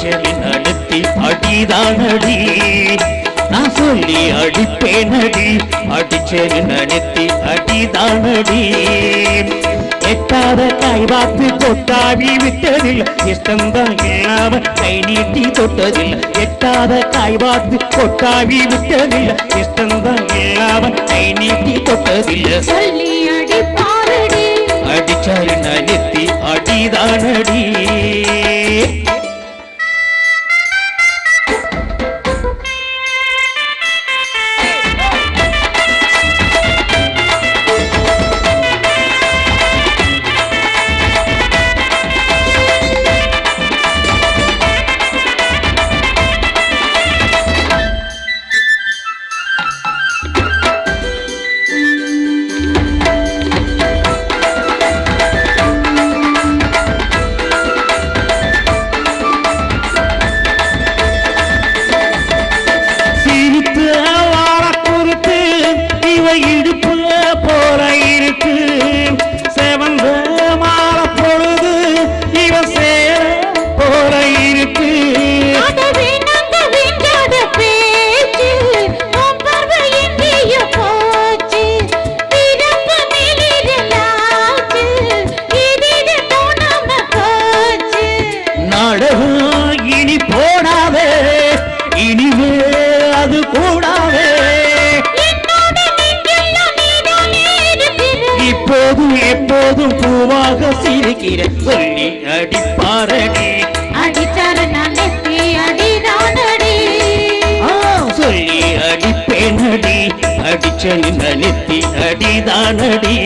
அடிச்சது நடத்தி அடிதானடி நான் சொல்லி அடிப்பேனடி அடிச்சது நடத்தி அடிதானடி எட்டாத காய் பார்த்து கொட்டாவி விட்டதில்லை இஷ்டம்தான் இல்லாம கை நீட்டி தொட்டதில்லை எட்டாத காய் பார்த்து கொட்டாவி விட்டதில்லை இஷ்டம்தான் இல்லாம கை நீட்டி தொட்டதில்லை சொல்லி அடிப்பாரடி அடிச்சாரு நெத்தி அடிதானடி இனி போடாவே இனிமே அது கூடாவே இப்போதும் எப்போதும் பூவாக சிரிக்கிற சொல்லி அடிப்பாரடி அடிச்சாரு நெத்தி அடிதானடி சொல்லி அடிப்பேனடி அடிச்சனு நெத்தி அடிதானடி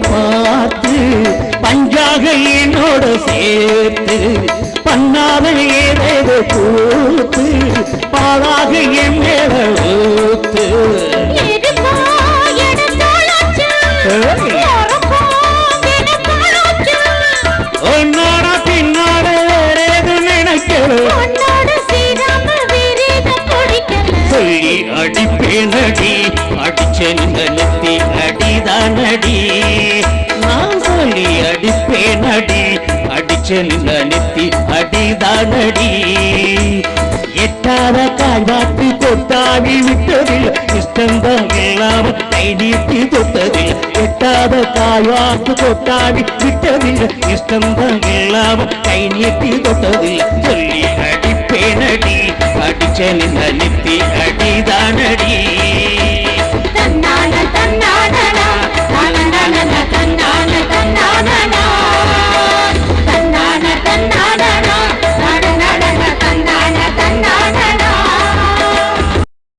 பார்த்து பஞ்சாக என்னோட சேர்த்து பண்ணாத ஏதேதோ கூத்து பாலாக என் மேல ஊத்து உன்னோட பின்னாட ஏது நினைக்கிறேன் சொல்லி அடிப்பேனடி அடிச்சனு நெத்தி அடிதானடி நான் சொல்லி அடிப்பேனடி அடிச்சனு நெத்தி அடிதானடி எட்டாத காய் பார்த்து கொட்டாவி விட்டதில்லை இஷ்டம்தான் இல்லாம கை நீட்டி தொட்டதில்லை எட்டாத காய் பார்த்து கொட்டாவி விட்டதில்லை இஷ்டம்தான் இல்லாம கை நீட்டி தொட்டதில்லை சொல்லி அடிப்பேனடி அடிச்சனு நெத்தி அடிதானடி